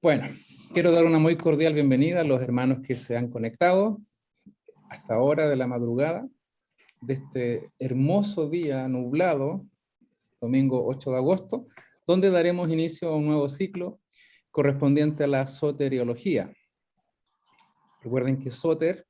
Bueno, quiero dar una muy cordial bienvenida a los hermanos que se han conectado hasta ahora de la madrugada de este hermoso día nublado, domingo 8 de agosto, donde daremos inicio a un nuevo ciclo correspondiente a la soteriología. Recuerden que soter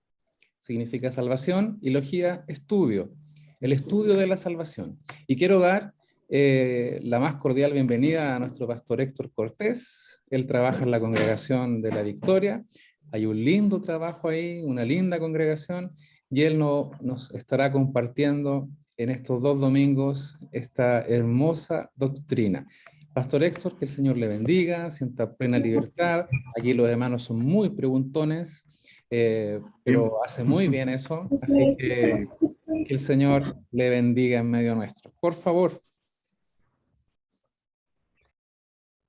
significa salvación y logía, estudio, el estudio de la salvación. Y quiero dar la más cordial bienvenida a nuestro pastor Héctor Cortés. Él trabaja en la congregación de la Victoria. Hay un lindo trabajo ahí, una linda congregación, y él nos estará compartiendo en estos 2 domingos esta hermosa doctrina. Pastor Héctor, que el Señor le bendiga, sienta plena libertad. Aquí los hermanos son muy preguntones, pero hace muy bien eso, así que el Señor le bendiga en medio nuestro. Por favor.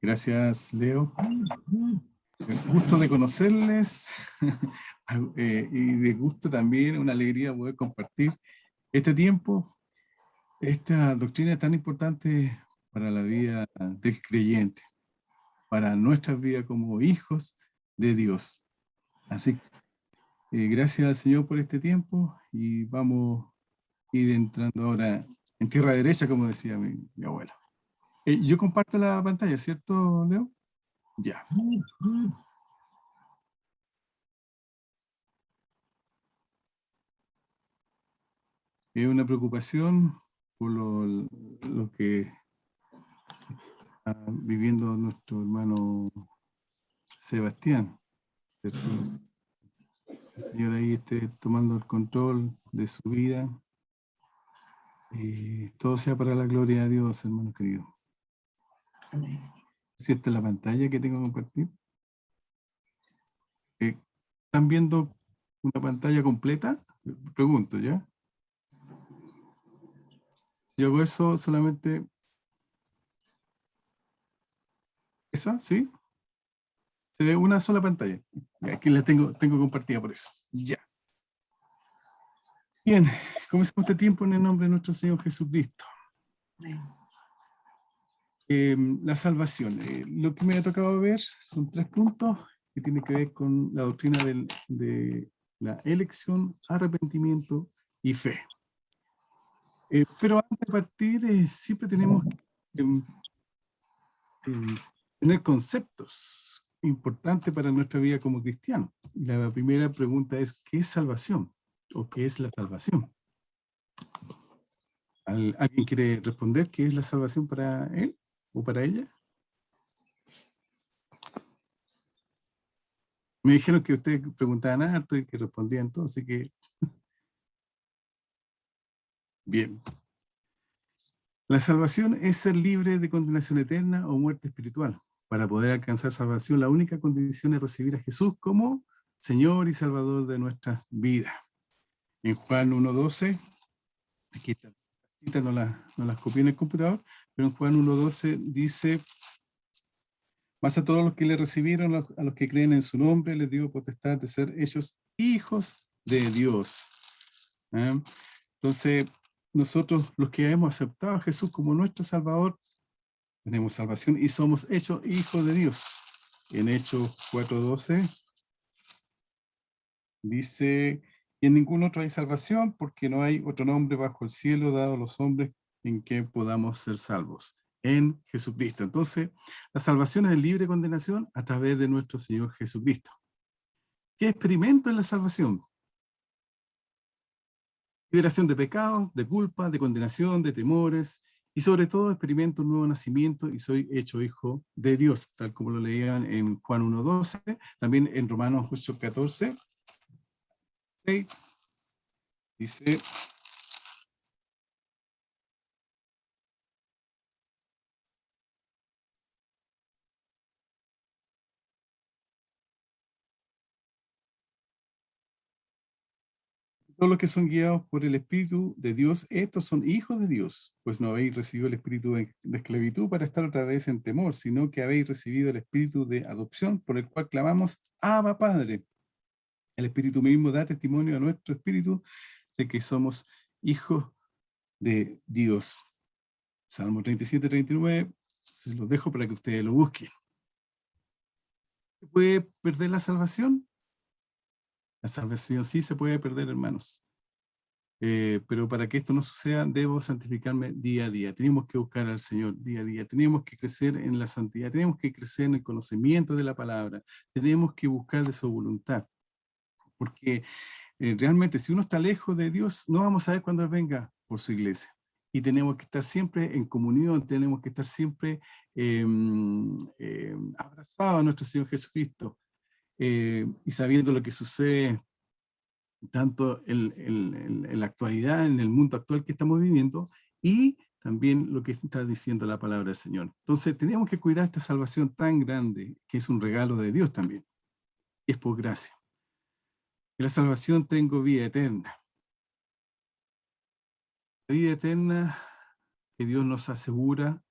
Gracias, Leo. Gusto de conocerles y de gusto también, una alegría poder compartir este tiempo, esta doctrina tan importante para la vida del creyente, para nuestra vida como hijos de Dios. Así que gracias al Señor por este tiempo y vamos a ir entrando ahora en tierra derecha, como decía mi abuela. Yo comparto la pantalla, ¿cierto, Leo? Ya. Es una preocupación por lo que está viviendo nuestro hermano Sebastián, ¿cierto? El Señor ahí esté tomando el control de su vida. Todo sea para la gloria de Dios, hermano querido. Si esta es la pantalla que tengo que compartir. ¿Están viendo una pantalla completa? Pregunto, ¿ya? Si hago eso, solamente... ¿Esa? ¿Sí? Se ve una sola pantalla. Aquí la tengo compartida por eso. Ya. Bien, comenzamos este tiempo en el nombre de nuestro Señor Jesucristo. La salvación. Lo que me ha tocado ver son 3 puntos que tienen que ver con la doctrina de la elección, arrepentimiento y fe. Pero antes de partir, siempre tenemos que tener conceptos importantes para nuestra vida como cristianos. La primera pregunta es, ¿qué es salvación? ¿O qué es la salvación? ¿Alguien quiere responder qué es la salvación para él o para ella? Me dijeron que ustedes preguntaban harto y que respondían todo, así que... Bien. La salvación es ser libre de condenación eterna o muerte espiritual. Para poder alcanzar salvación, la única condición es recibir a Jesús como Señor y Salvador de nuestras vidas. En Juan 1:12, aquí está la cita, no las copié en el computador, pero en Juan 1:12 dice: más a todos los que le recibieron, a los que creen en su nombre, les dio potestad de ser hechos hijos de Dios. Entonces, nosotros los que hemos aceptado a Jesús como nuestro Salvador, tenemos salvación y somos hechos hijos de Dios. En Hechos 4:12 dice: y en ningún otro hay salvación, porque no hay otro nombre bajo el cielo dado a los hombres en que podamos ser salvos, en Jesucristo. Entonces, la salvación es de libre condenación a través de nuestro Señor Jesucristo. ¿Qué experimento es la salvación? Liberación de pecados, de culpa, de condenación, de temores, y sobre todo experimento un nuevo nacimiento y soy hecho hijo de Dios, tal como lo leían en Juan 1:12, también en Romanos 8:14. Dice: todos los que son guiados por el Espíritu de Dios, estos son hijos de Dios, pues no habéis recibido el espíritu de esclavitud para estar otra vez en temor, sino que habéis recibido el espíritu de adopción, por el cual clamamos: Abba, Padre. El Espíritu mismo da testimonio a nuestro espíritu de que somos hijos de Dios. Salmo 37:39, se los dejo para que ustedes lo busquen. ¿Se puede perder la salvación? La salvación sí se puede perder, hermanos. Pero para que esto no suceda, debo santificarme día a día. Tenemos que buscar al Señor día a día. Tenemos que crecer en la santidad. Tenemos que crecer en el conocimiento de la palabra. Tenemos que buscar de su voluntad. Porque realmente, si uno está lejos de Dios, no vamos a saber cuándo Él venga por su iglesia. Y tenemos que estar siempre en comunión, tenemos que estar siempre abrazados a nuestro Señor Jesucristo. Y sabiendo lo que sucede tanto en la actualidad, en el mundo actual que estamos viviendo, y también lo que está diciendo la palabra del Señor. Entonces tenemos que cuidar esta salvación tan grande, que es un regalo de Dios también. Es por gracia. En la salvación tengo vida eterna. La vida eterna que Dios nos asegura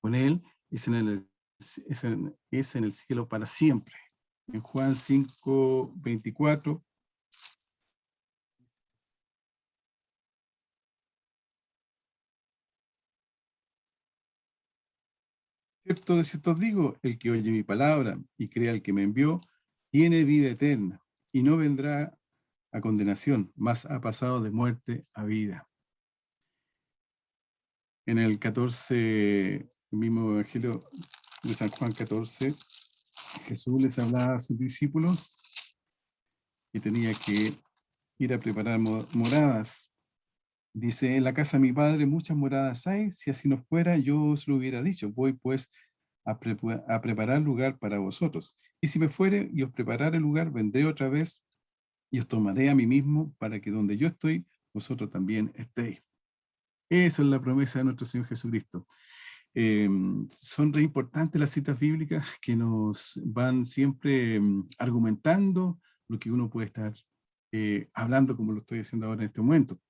con Él es en el cielo para siempre. En Juan 5:24 de cierto os digo, el que oye mi palabra y crea al que me envió, tiene vida eterna y no vendrá a condenación, mas ha pasado de muerte a vida. En el 14, el mismo Evangelio de San Juan 14, Jesús les hablaba a sus discípulos que tenía que ir a preparar moradas. Dice, en la casa de mi padre muchas moradas hay, si así no fuera, yo os lo hubiera dicho, voy pues a preparar lugar para vosotros. Y si me fuere y os preparare el lugar, vendré otra vez y os tomaré a mí mismo, para que donde yo estoy, vosotros también estéis. Esa es la promesa de nuestro Señor Jesucristo. Son re importantes las citas bíblicas que nos van siempre argumentando lo que uno puede estar hablando, como lo estoy haciendo ahora en este momento.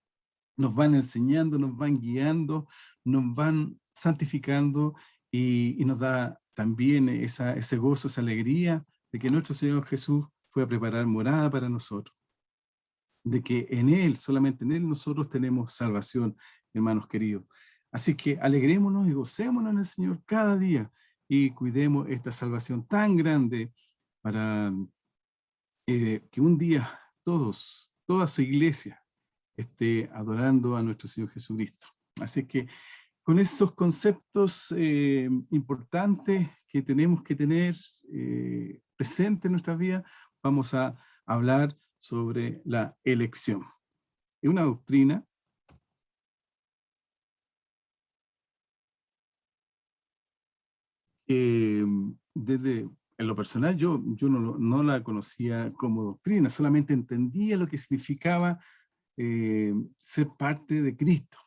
Nos van enseñando, nos van guiando, nos van santificando y nos da también ese gozo, esa alegría de que nuestro Señor Jesús fue a preparar morada para nosotros. De que en Él, solamente en Él, nosotros tenemos salvación, hermanos queridos. Así que alegrémonos y gocémonos en el Señor cada día y cuidemos esta salvación tan grande para que un día toda su iglesia esté adorando a nuestro Señor Jesucristo. Así que con esos conceptos importantes que tenemos que tener presente en nuestra vida, vamos a hablar sobre la elección. Es una doctrina desde en lo personal yo no la conocía como doctrina, solamente entendía lo que significaba ser parte de Cristo,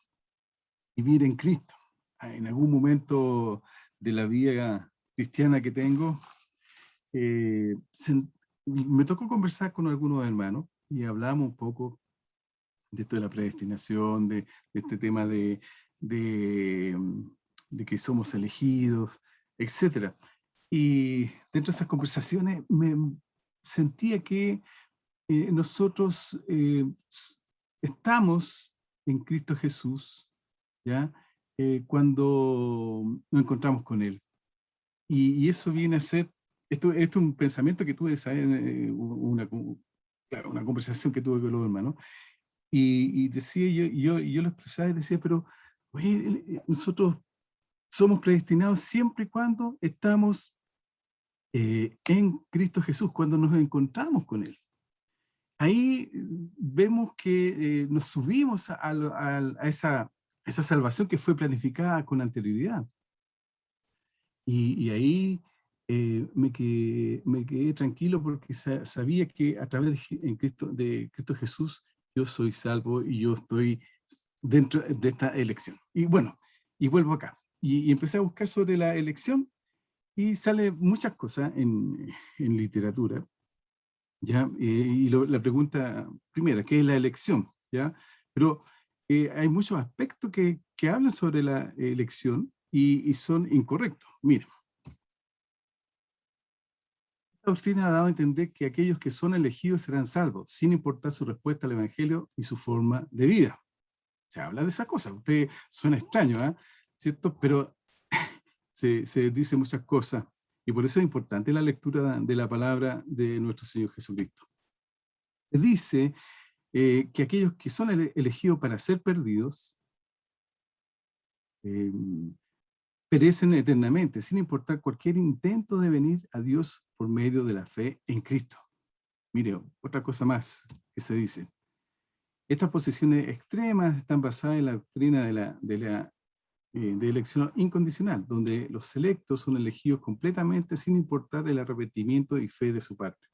vivir en Cristo. En algún momento de la vida cristiana que tengo, me tocó conversar con algunos hermanos y hablamos un poco de esto de la predestinación, de este tema de que somos elegidos, etc. Y dentro de esas conversaciones me sentía que nosotros estamos en Cristo Jesús, ¿ya? Cuando nos encontramos con Él. Y eso viene a ser, esto es un pensamiento que tuve, ¿sabes? Una conversación que tuve con los hermanos, y decía, yo lo expresaba y decía, pero oye, nosotros somos predestinados siempre y cuando estamos en Cristo Jesús, cuando nos encontramos con Él. Ahí vemos que nos subimos a esa salvación que fue planificada con anterioridad. Y ahí me quedé tranquilo porque sabía que a través de Cristo Jesús yo soy salvo y yo estoy dentro de esta elección. Y bueno, y vuelvo acá. Y empecé a buscar sobre la elección y sale muchas cosas en literatura. ¿Ya? La pregunta primera, ¿qué es la elección? ¿Ya? Pero hay muchos aspectos que hablan sobre la elección y son incorrectos. Miren, esta doctrina ha dado a entender que aquellos que son elegidos serán salvos, sin importar su respuesta al Evangelio y su forma de vida. Se habla de esa cosa. Usted suena extraño, ¿cierto? Pero se dice muchas cosas, y por eso es importante la lectura de la palabra de nuestro Señor Jesucristo. Dice que aquellos que son elegidos para ser perdidos, perecen eternamente, sin importar cualquier intento de venir a Dios por medio de la fe en Cristo. Mire, otra cosa más que se dice. Estas posiciones extremas están basadas en la doctrina de elección incondicional, donde los selectos son elegidos completamente sin importar el arrepentimiento y fe de su parte.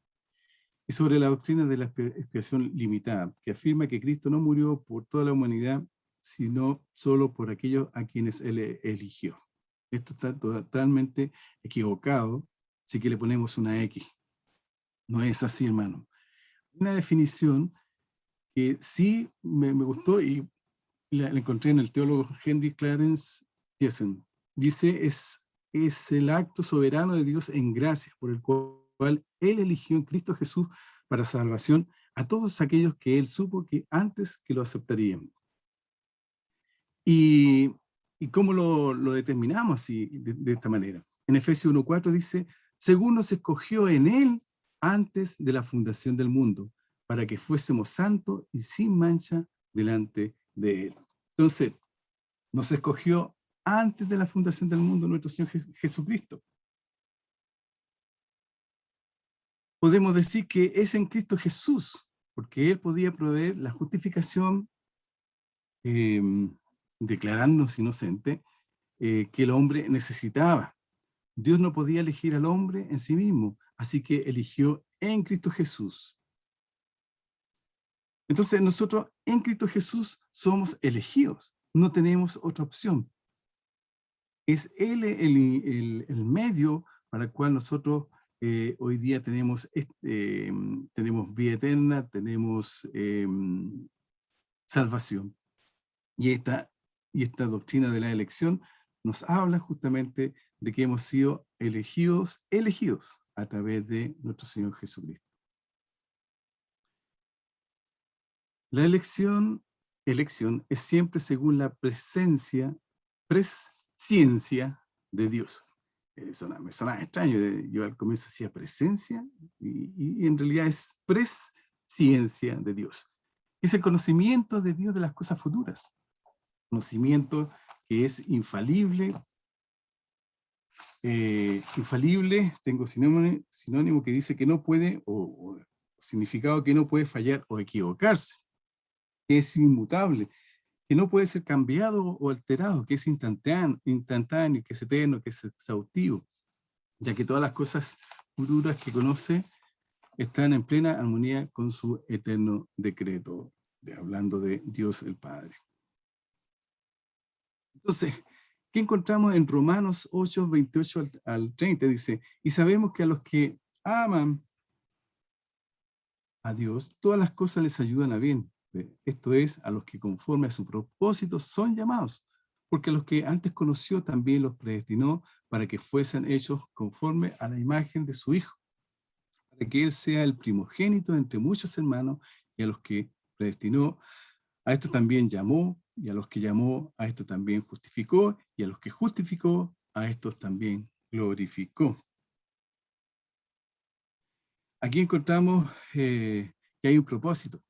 Y sobre la doctrina de la expiación limitada, que afirma que Cristo no murió por toda la humanidad, sino solo por aquellos a quienes Él eligió. Esto está totalmente equivocado, así que le ponemos una X. No es así, hermano. Una definición que sí me gustó y la encontré en el teólogo Henry Clarence Thiesen. Dice, es el acto soberano de Dios en gracia, por el cual Él eligió en Cristo Jesús para salvación a todos aquellos que Él supo que antes que lo aceptarían. ¿Y cómo lo determinamos así, de esta manera? En Efesios 1:4 dice, según nos escogió en Él antes de la fundación del mundo, para que fuésemos santos y sin mancha delante de Él. Entonces, nos escogió antes de la fundación del mundo nuestro Señor Jesucristo. Podemos decir que es en Cristo Jesús, porque Él podía proveer la justificación, declararnos inocente, que el hombre necesitaba. Dios no podía elegir al hombre en sí mismo, así que eligió en Cristo Jesús. Entonces nosotros en Cristo Jesús somos elegidos, no tenemos otra opción. Es Él el medio para el cual nosotros hoy día tenemos vida eterna, tenemos salvación. Y esta doctrina de la elección nos habla justamente de que hemos sido elegidos a través de nuestro Señor Jesucristo. La elección es siempre según la presciencia de Dios. Me suena extraño, yo al comienzo decía presencia, y en realidad es presciencia de Dios. Es el conocimiento de Dios de las cosas futuras. Conocimiento que es infalible. Tengo sinónimo que dice que no puede, o significado que no puede fallar o equivocarse, que es inmutable, que no puede ser cambiado o alterado, que es instantáneo, que es eterno, que es exhaustivo, ya que todas las cosas futuras que conoce están en plena armonía con su eterno decreto, hablando de Dios el Padre. Entonces, ¿qué encontramos en Romanos 8, 28 al 30? Dice, y sabemos que a los que aman a Dios, todas las cosas les ayudan a bien. Esto es, a los que conforme a su propósito son llamados, porque a los que antes conoció también los predestinó para que fuesen hechos conforme a la imagen de su Hijo, para que Él sea el primogénito entre muchos hermanos, y a los que predestinó, a esto también llamó, y a los que llamó, a esto también justificó, y a los que justificó, a estos también glorificó. Aquí encontramos que hay un propósito,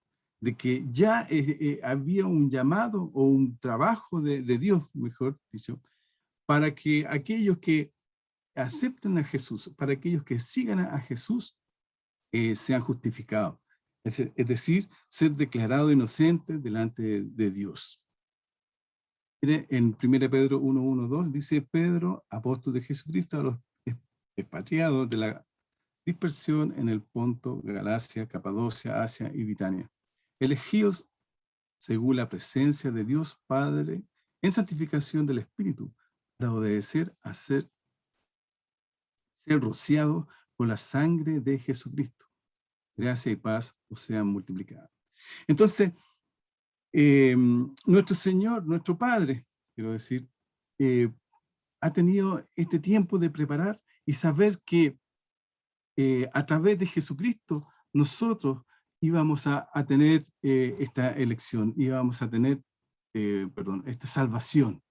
de que ya había un llamado o un trabajo de Dios, mejor dicho, para que aquellos que acepten a Jesús, para aquellos que sigan a Jesús, sean justificados. Es decir, ser declarado inocente delante de Dios. Mire, en 1 Pedro 1:1-2 dice, Pedro, apóstol de Jesucristo, a los expatriados de la dispersión en el Ponto, Galacia, Capadocia, Asia y Bitania, elegidos según la presencia de Dios Padre en santificación del Espíritu, para obedecer a ser rociado con la sangre de Jesucristo. Gracia y paz os sean multiplicadas. Entonces, nuestro Señor, nuestro Padre, quiero decir, ha tenido este tiempo de preparar y saber que a través de Jesucristo nosotros íbamos a tener esta elección, íbamos a tener, esta salvación.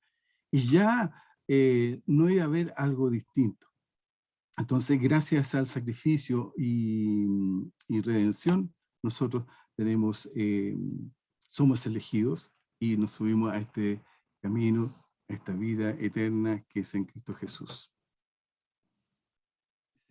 Y ya no iba a haber algo distinto. Entonces, gracias al sacrificio y redención, nosotros somos elegidos y nos subimos a este camino, a esta vida eterna que es en Cristo Jesús.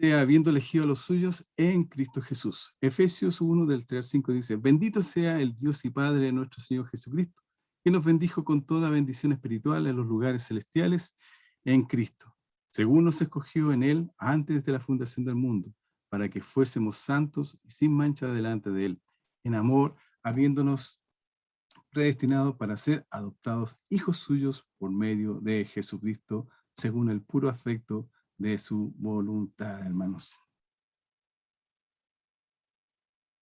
Habiendo elegido a los suyos en Cristo Jesús. Efesios 1, del 3 al 5 dice: bendito sea el Dios y Padre de nuestro Señor Jesucristo, que nos bendijo con toda bendición espiritual en los lugares celestiales en Cristo, según nos escogió en Él antes de la fundación del mundo, para que fuésemos santos y sin mancha delante de Él, en amor, habiéndonos predestinado para ser adoptados hijos suyos por medio de Jesucristo, según el puro afecto de su voluntad, hermanos.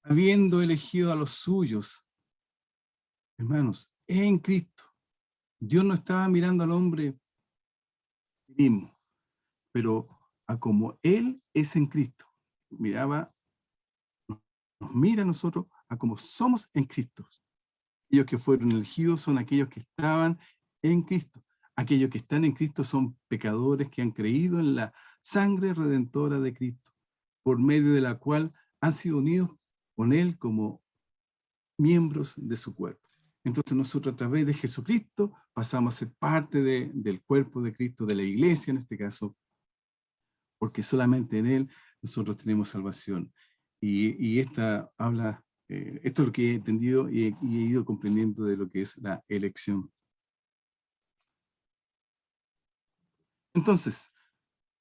Habiendo elegido a los suyos, hermanos, en Cristo. Dios no estaba mirando al hombre mismo, pero a como Él es en Cristo. Nos mira a nosotros a como somos en Cristo. Aquellos que fueron elegidos son aquellos que estaban en Cristo. Aquellos que están en Cristo son pecadores que han creído en la sangre redentora de Cristo, por medio de la cual han sido unidos con Él como miembros de su cuerpo. Entonces nosotros a través de Jesucristo pasamos a ser parte del cuerpo de Cristo, de la iglesia en este caso, porque solamente en Él nosotros tenemos salvación. Y esto es lo que he entendido y he ido comprendiendo de lo que es la elección. Entonces,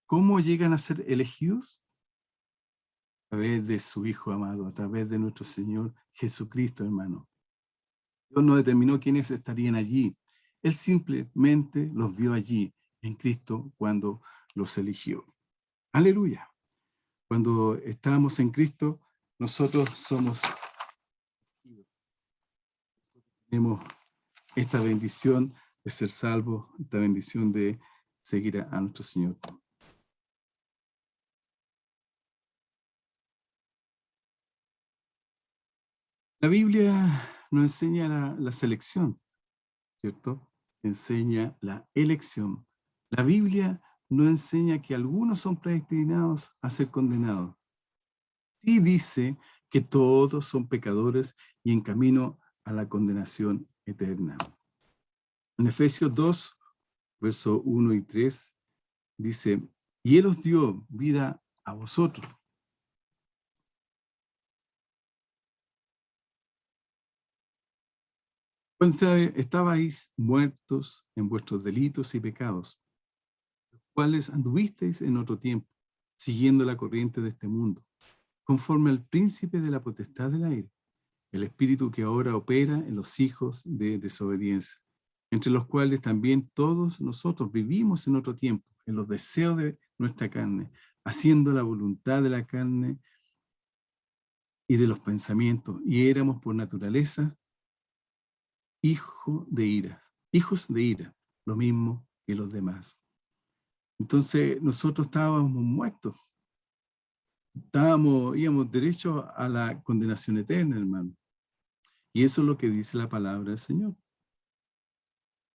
¿cómo llegan a ser elegidos? A través de su Hijo amado, a través de nuestro Señor Jesucristo, hermano. Dios no determinó quiénes estarían allí. Él simplemente los vio allí, en Cristo, cuando los eligió. Aleluya. Cuando estábamos en Cristo, nosotros tenemos esta bendición de ser salvos, esta bendición de seguir a nuestro Señor. La Biblia nos enseña la selección, ¿cierto? Enseña la elección. La Biblia no enseña que algunos son predestinados a ser condenados. Sí dice que todos son pecadores y en camino a la condenación eterna. En Efesios 2, versos 1 y 3, dice: y Él os dio vida a vosotros. Cuando estabais muertos en vuestros delitos y pecados, los cuales anduvisteis en otro tiempo, siguiendo la corriente de este mundo, conforme al príncipe de la potestad del aire, el espíritu que ahora opera en los hijos de desobediencia, entre los cuales también todos nosotros vivimos en otro tiempo, en los deseos de nuestra carne, haciendo la voluntad de la carne y de los pensamientos, y éramos por naturaleza hijos de ira, lo mismo que los demás. Entonces nosotros estábamos muertos, íbamos derecho a la condenación eterna, hermano. Y eso es lo que dice la palabra del Señor.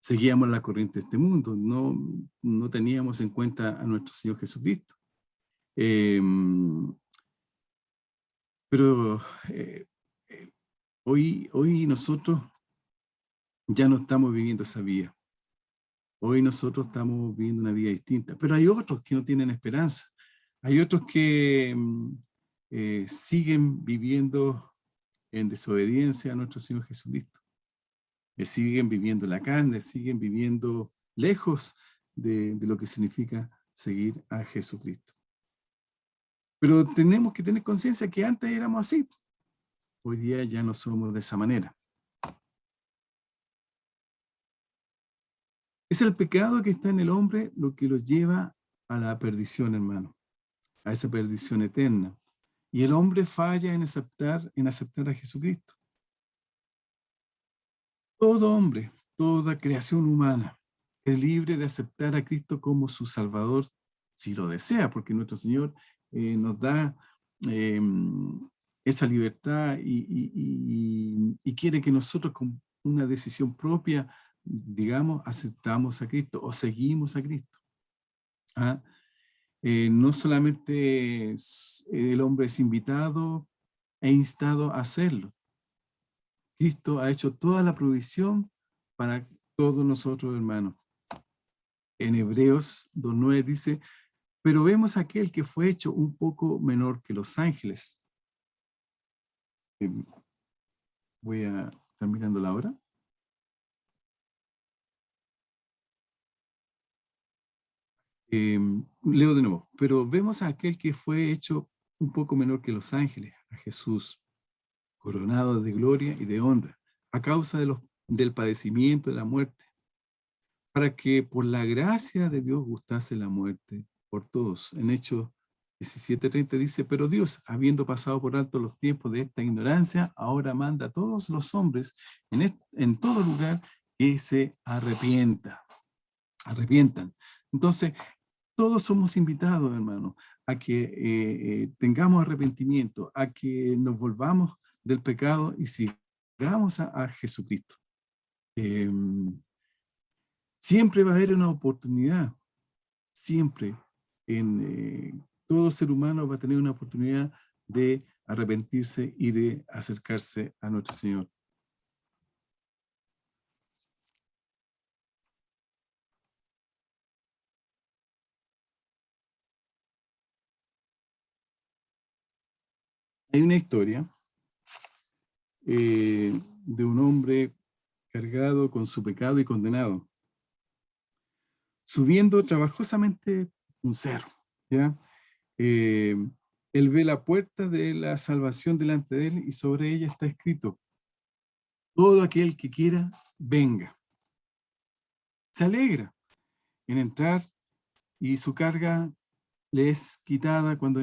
Seguíamos la corriente de este mundo, no teníamos en cuenta a nuestro Señor Jesucristo. Pero hoy nosotros ya no estamos viviendo esa vida. Hoy nosotros estamos viviendo una vida distinta, pero hay otros que no tienen esperanza. Hay otros que siguen viviendo en desobediencia a nuestro Señor Jesucristo. Siguen viviendo la carne, siguen viviendo lejos de lo que significa seguir a Jesucristo. Pero tenemos que tener conciencia que antes éramos así. Hoy día ya no somos de esa manera. Es el pecado que está en el hombre lo que lo lleva a la perdición, hermano, a esa perdición eterna. Y el hombre falla en aceptar a Jesucristo. Todo hombre, toda creación humana es libre de aceptar a Cristo como su Salvador, si lo desea, porque nuestro Señor nos da esa libertad y quiere que nosotros con una decisión propia digamos, aceptamos a Cristo o seguimos a Cristo. ¿Ah? No solamente el hombre es invitado e instado a hacerlo. Cristo ha hecho toda la provisión para todos nosotros, hermanos. En Hebreos 2:9 dice, pero vemos a aquel que fue hecho un poco menor que los ángeles. Voy a estar mirando la hora. Leo de nuevo. Pero vemos a aquel que fue hecho un poco menor que los ángeles, a Jesús, coronado de gloria y de honra, a causa del padecimiento de la muerte, para que por la gracia de Dios gustase la muerte por todos. En Hechos 17:30 dice, pero Dios, habiendo pasado por alto los tiempos de esta ignorancia, ahora manda a todos los hombres en todo lugar que se arrepientan. Entonces, todos somos invitados, hermanos, a que tengamos arrepentimiento, a que nos volvamos del pecado y sigamos a Jesucristo. Siempre va a haber una oportunidad, siempre. Todo ser humano va a tener una oportunidad de arrepentirse y de acercarse a nuestro Señor. Hay una historia de un hombre cargado con su pecado y condenado, subiendo trabajosamente un cerro, ¿ya? Él ve la puerta de la salvación delante de él y sobre ella está escrito, todo aquel que quiera, venga. Se alegra en entrar y su carga le es quitada cuando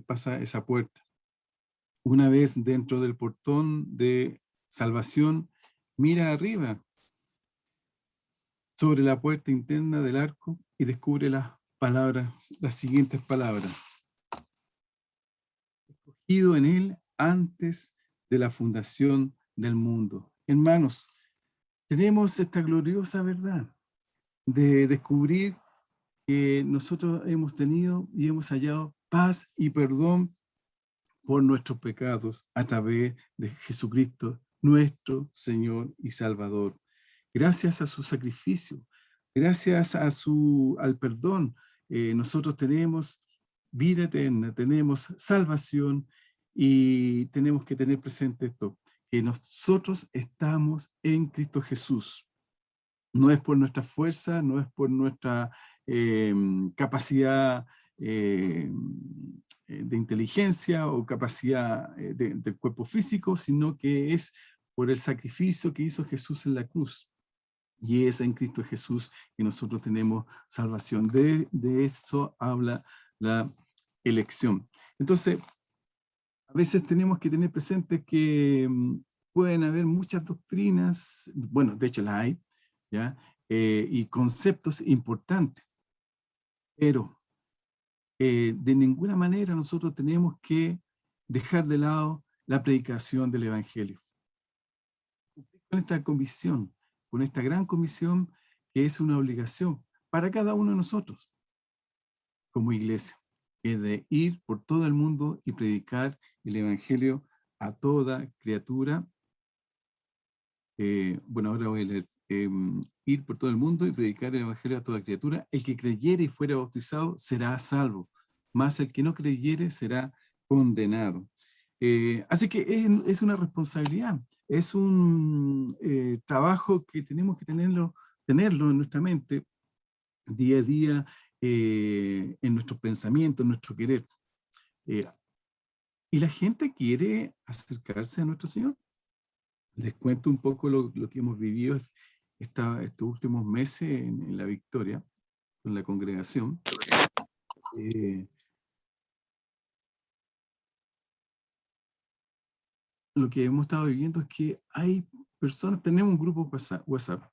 pasa esa puerta. Una vez dentro del portón de salvación, mira arriba sobre la puerta interna del arco y descubre las siguientes palabras. Escogido en él antes de la fundación del mundo. Hermanos, tenemos esta gloriosa verdad de descubrir que nosotros hemos tenido y hemos hallado paz y perdón por nuestros pecados a través de Jesucristo, nuestro Señor y Salvador. Gracias a su sacrificio, gracias al perdón, nosotros tenemos vida eterna, tenemos salvación y tenemos que tener presente esto, que nosotros estamos en Cristo Jesús. No es por nuestra fuerza, no es por nuestra capacidad de inteligencia o capacidad del cuerpo físico, sino que es por el sacrificio que hizo Jesús en la cruz. Y es en Cristo Jesús que nosotros tenemos salvación. De eso habla la elección. Entonces, a veces tenemos que tener presente que pueden haber muchas doctrinas, bueno, de hecho las hay, ¿ya? Y conceptos importantes, pero de ninguna manera nosotros tenemos que dejar de lado la predicación del Evangelio. Con esta comisión, con esta gran comisión que es una obligación para cada uno de nosotros como iglesia, es de ir por todo el mundo y predicar el Evangelio a toda criatura. Bueno, ahora voy a leer. Ir por todo el mundo y predicar el Evangelio a toda criatura. El que creyere y fuere bautizado será salvo, mas el que no creyere será condenado. Así que es una responsabilidad, es un trabajo que tenemos que tenerlo en nuestra mente, día a día, en nuestro pensamiento, en nuestro querer. Y la gente quiere acercarse a nuestro Señor. Les cuento un poco lo que hemos vivido estos últimos meses en la Victoria, con la congregación. Lo que hemos estado viviendo es que hay personas, tenemos un grupo WhatsApp,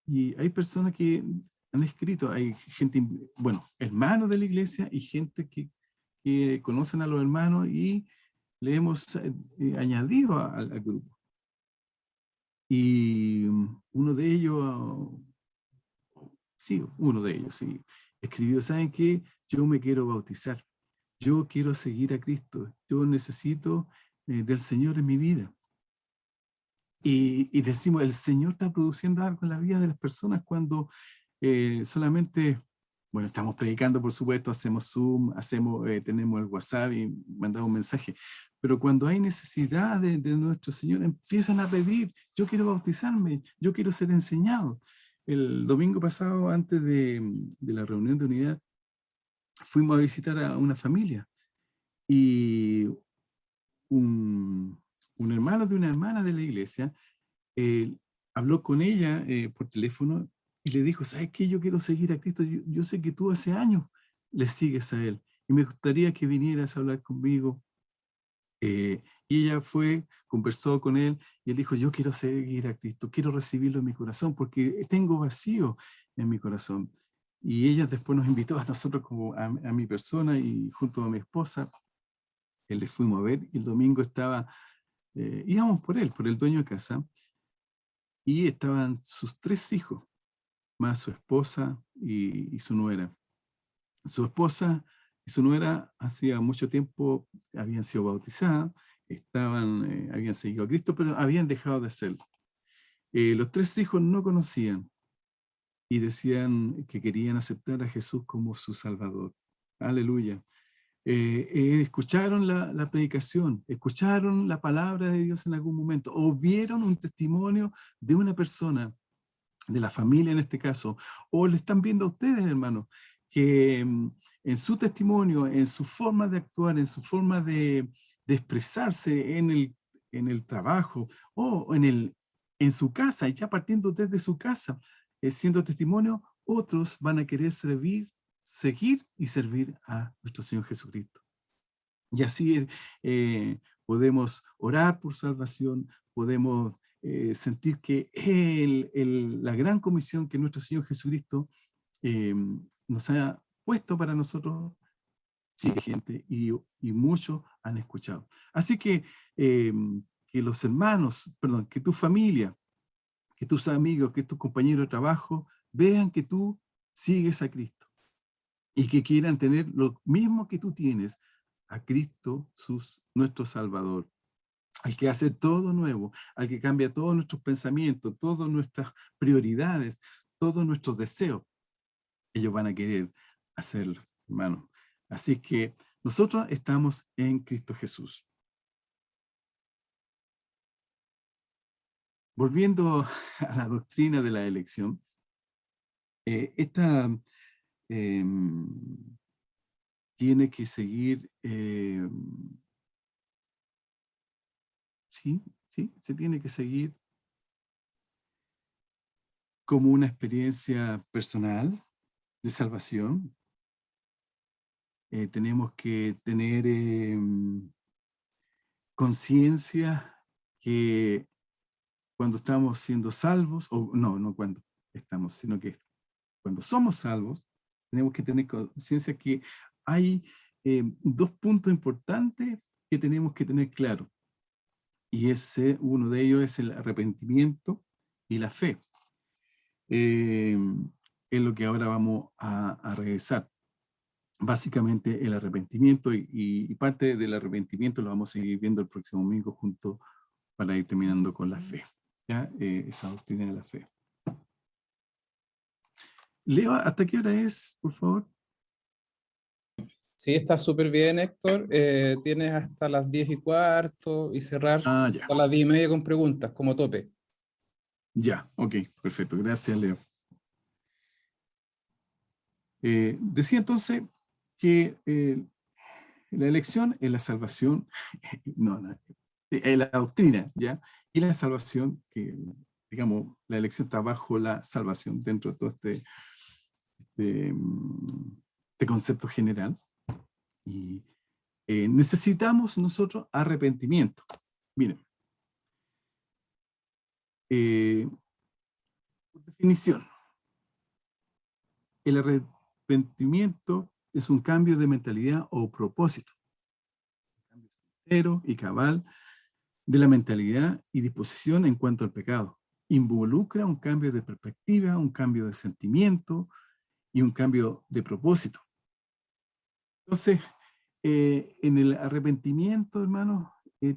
y hay personas que han escrito, hay gente, bueno, hermanos de la iglesia y gente que conocen a los hermanos y le hemos añadido al grupo. Y uno de ellos, sí, escribió, ¿saben qué? Yo me quiero bautizar. Yo quiero seguir a Cristo. Yo necesito del Señor en mi vida. Y decimos, el Señor está produciendo algo en la vida de las personas cuando solamente, bueno, estamos predicando, por supuesto, hacemos Zoom, tenemos el WhatsApp y mandamos un mensaje. Pero cuando hay necesidad de nuestro Señor, empiezan a pedir, yo quiero bautizarme, yo quiero ser enseñado. El domingo pasado, antes de la reunión de unidad, fuimos a visitar a una familia y un hermano de una hermana de la iglesia habló con ella por teléfono y le dijo, ¿sabes qué? Yo quiero seguir a Cristo. Yo sé que tú hace años le sigues a Él y me gustaría que vinieras a hablar conmigo. Y ella fue, conversó con él y él dijo, yo quiero seguir a Cristo, quiero recibirlo en mi corazón porque tengo vacío en mi corazón. Y ella después nos invitó a nosotros como a mi persona y junto a mi esposa, le fuimos a ver y el domingo íbamos por el dueño de casa, y estaban sus 3 hijos, más su esposa y su nuera. Su esposa y su nuera hacía mucho tiempo habían sido bautizadas, habían seguido a Cristo, pero habían dejado de hacerlo. Los 3 hijos no conocían y decían que querían aceptar a Jesús como su Salvador. Aleluya. Escucharon la predicación, escucharon la palabra de Dios en algún momento, o vieron un testimonio de una persona, de la familia en este caso, o le están viendo a ustedes, hermanos, que en su testimonio, en su forma de actuar, en su forma de expresarse en el trabajo, o en su casa, y ya partiendo desde su casa, siendo testimonio, otros van a querer seguir y servir a nuestro Señor Jesucristo. Y así podemos orar por salvación, podemos sentir que la gran comisión que nuestro Señor Jesucristo nos ha puesto para nosotros sigue gente y muchos han escuchado. Así que los hermanos, perdón, que tu familia, que tus amigos, que tus compañeros de trabajo vean que tú sigues a Cristo y que quieran tener lo mismo que tú tienes, a Cristo, nuestro Salvador, al que hace todo nuevo, al que cambia todos nuestros pensamientos, todas nuestras prioridades, todos nuestros deseos. Ellos van a querer hacerlo, hermano. Así que nosotros estamos en Cristo Jesús. Volviendo a la doctrina de la elección, esta tiene que seguir, sí, se tiene que seguir como una experiencia personal de salvación. Tenemos que tener conciencia que cuando estamos siendo salvos, o no cuando estamos, sino que cuando somos salvos, tenemos que tener conciencia que hay 2 puntos importantes que tenemos que tener claro. Y uno de ellos es el arrepentimiento y la fe. Es lo que ahora vamos a regresar. Básicamente el arrepentimiento y parte del arrepentimiento lo vamos a seguir viendo el próximo domingo junto para ir terminando con la fe. ¿Ya? Esa doctrina de la fe. Leo, ¿hasta qué hora es, por favor? Sí, está súper bien, Héctor. Tienes hasta las 10:15 y cerrar Ah, ya. hasta las 10:30 con preguntas, como tope. Ya, ok, perfecto. Gracias, Leo. Decía entonces que la elección es la salvación, la doctrina, ¿ya? Y la salvación, que digamos, la elección está bajo la salvación dentro de todo este concepto general. Y necesitamos nosotros arrepentimiento. Miren, por definición, el arrepentimiento es un cambio de mentalidad o propósito. Un cambio sincero y cabal de la mentalidad y disposición en cuanto al pecado. Involucra un cambio de perspectiva, un cambio de sentimiento y un cambio de propósito. Entonces, en el arrepentimiento, hermanos,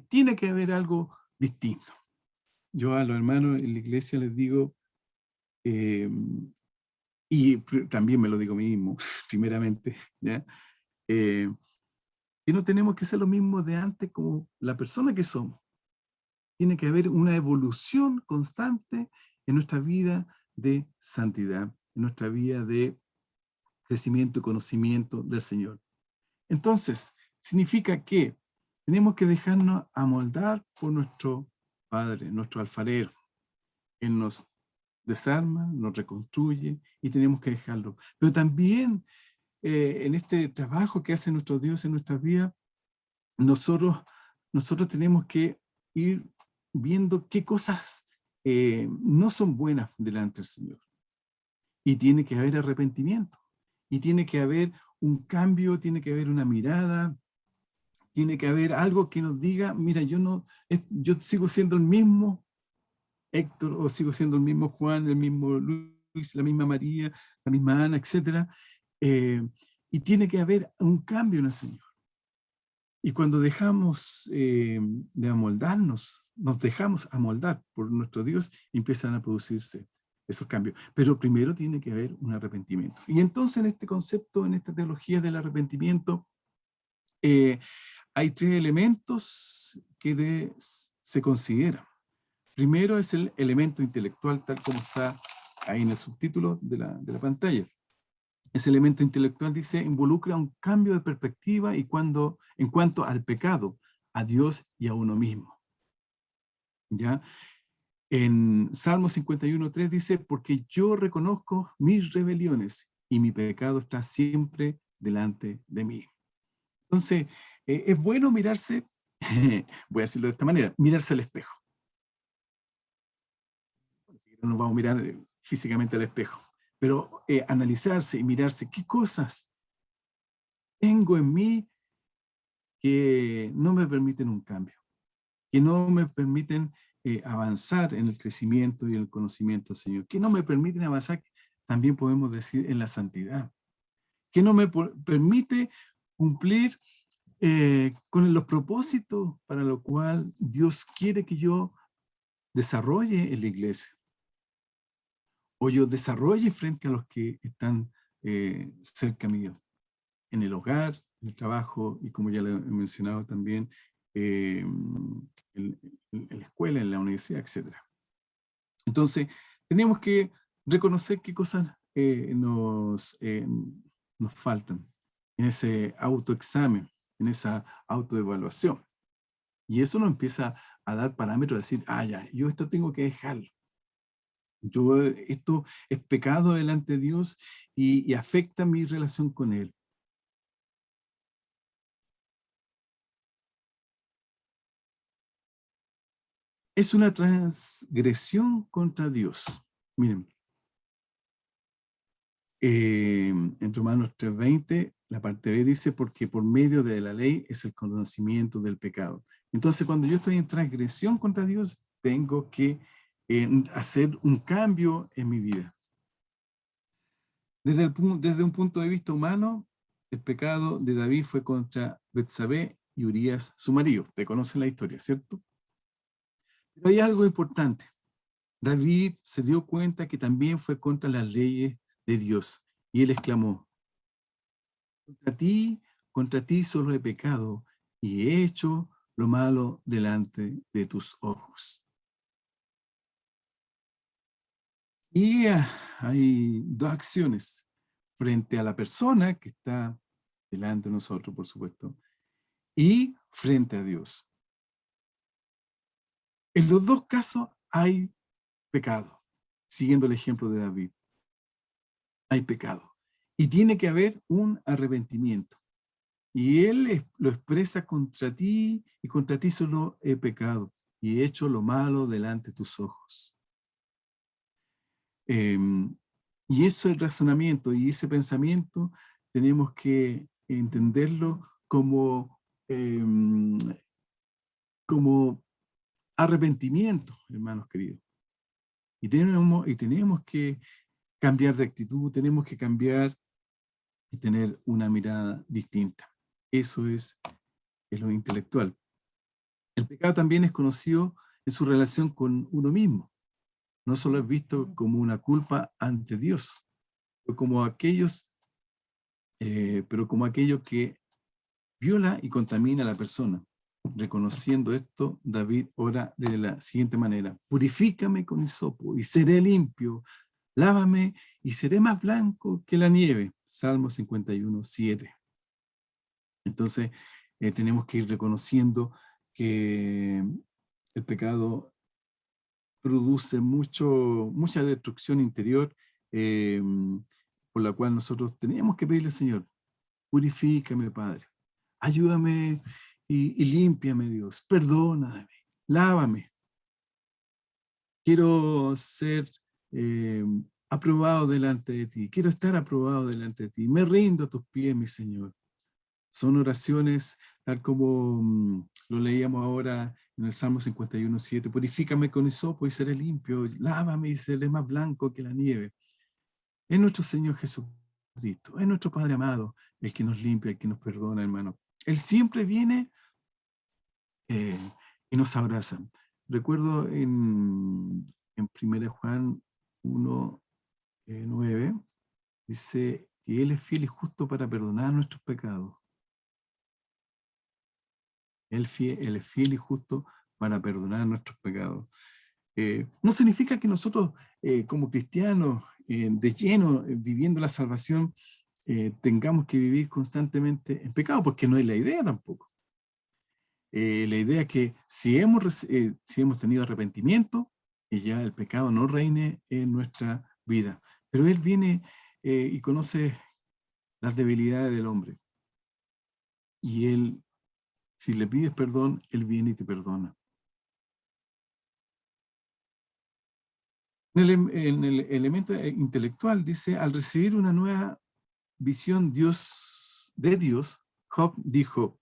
tiene que haber algo distinto. Yo a los hermanos en la iglesia les digo, y también me lo digo a mí mismo, primeramente, ¿ya? Que no tenemos que ser lo mismo de antes como la persona que somos. Tiene que haber una evolución constante en nuestra vida de santidad, en nuestra vida de crecimiento y conocimiento del Señor. Entonces, significa que tenemos que dejarnos amoldar por nuestro Padre, nuestro alfarero. Él nos desarma, nos reconstruye y tenemos que dejarlo. Pero también en este trabajo que hace nuestro Dios en nuestras vidas, nosotros tenemos que ir viendo qué cosas no son buenas delante del Señor. Y tiene que haber arrepentimiento. Y tiene que haber un cambio, tiene que haber una mirada, tiene que haber algo que nos diga, mira, yo sigo siendo el mismo Héctor, o sigo siendo el mismo Juan, el mismo Luis, la misma María, la misma Ana, etc. Y tiene que haber un cambio en el Señor. Y cuando dejamos de amoldarnos, nos dejamos amoldar por nuestro Dios, empiezan a producirse esos cambios. Pero primero tiene que haber un arrepentimiento. Y entonces en este concepto, en esta teología del arrepentimiento, hay tres elementos que se consideran. Primero es el elemento intelectual, tal como está ahí en el subtítulo de la pantalla. Ese elemento intelectual dice, involucra un cambio de perspectiva en cuanto al pecado, a Dios y a uno mismo. ¿Ya? En Salmo 51:3 dice, porque yo reconozco mis rebeliones y mi pecado está siempre delante de mí. Entonces, es bueno mirarse, voy a decirlo de esta manera, mirarse al espejo. No nos vamos a mirar físicamente al espejo, pero analizarse y mirarse qué cosas tengo en mí que no me permiten un cambio, que no me permiten avanzar en el crecimiento y el conocimiento del Señor, que no me permiten avanzar, también podemos decir, en la santidad, que no me permite cumplir con los propósitos para lo cual Dios quiere que yo desarrolle en la iglesia, o yo desarrolle frente a los que están cerca mío, en el hogar, en el trabajo, y como ya lo he mencionado también, en la escuela, en la universidad, etc. Entonces, tenemos que reconocer qué cosas nos faltan en ese autoexamen, en esa autoevaluación. Y eso nos empieza a dar parámetros, a decir, ya, yo esto tengo que dejarlo. Esto es pecado delante de Dios y afecta mi relación con Él. Es una transgresión contra Dios. Miren, en Romanos 3:20, la parte B dice, porque por medio de la ley es el conocimiento del pecado. Entonces, cuando yo estoy en transgresión contra Dios, tengo que hacer un cambio en mi vida. Desde un punto de vista humano, el pecado de David fue contra Betsabé y Urías, su marido. Te conocen la historia, ¿cierto? Pero hay algo importante. David se dio cuenta que también fue contra las leyes de Dios. Y él exclamó, contra ti solo he pecado y he hecho lo malo delante de tus ojos. Y hay dos acciones frente a la persona que está delante de nosotros, por supuesto, y frente a Dios. En los dos casos hay pecado, siguiendo el ejemplo de David. Hay pecado. Y tiene que haber un arrepentimiento. Y él lo expresa contra ti, y contra ti solo he pecado, y he hecho lo malo delante de tus ojos. Y eso es el razonamiento, y ese pensamiento tenemos que entenderlo como arrepentimiento, hermanos queridos. Y tenemos que cambiar de actitud, tenemos que cambiar y tener una mirada distinta. Eso es lo intelectual. El pecado también es conocido en su relación con uno mismo. No solo es visto como una culpa ante Dios, pero como aquello que viola y contamina a la persona. Reconociendo esto, David ora de la siguiente manera: purifícame con hisopo y seré limpio, lávame y seré más blanco que la nieve. Salmo 51, 7. Entonces, tenemos que ir reconociendo que el pecado produce mucha destrucción interior, eh, por la cual nosotros tenemos que pedirle al Señor: purifícame, Padre, ayúdame y límpiame, Dios, perdóname, lávame. Quiero ser aprobado delante de ti, quiero estar aprobado delante de ti, me rindo a tus pies, mi Señor. Son oraciones tal como lo leíamos ahora en el Salmo 51, 7. Purifícame con hisopo y seré limpio, lávame y seré más blanco que la nieve. Es nuestro Señor Jesucristo, es nuestro Padre amado, el que nos limpia, el que nos perdona, hermano. Él siempre viene y nos abraza. Recuerdo en 1 Juan 1, 9, dice que Él es fiel y justo para perdonar nuestros pecados. Él es fiel y justo para perdonar nuestros pecados. No significa que nosotros, como cristianos, de lleno, viviendo la salvación, tengamos que vivir constantemente en pecado, porque no es la idea tampoco. La idea es que si hemos tenido arrepentimiento, y ya el pecado no reine en nuestra vida. Pero Él viene y conoce las debilidades del hombre. Y Él, si le pides perdón, Él viene y te perdona. En el elemento intelectual dice: al recibir una nueva visión de Dios, Job dijo: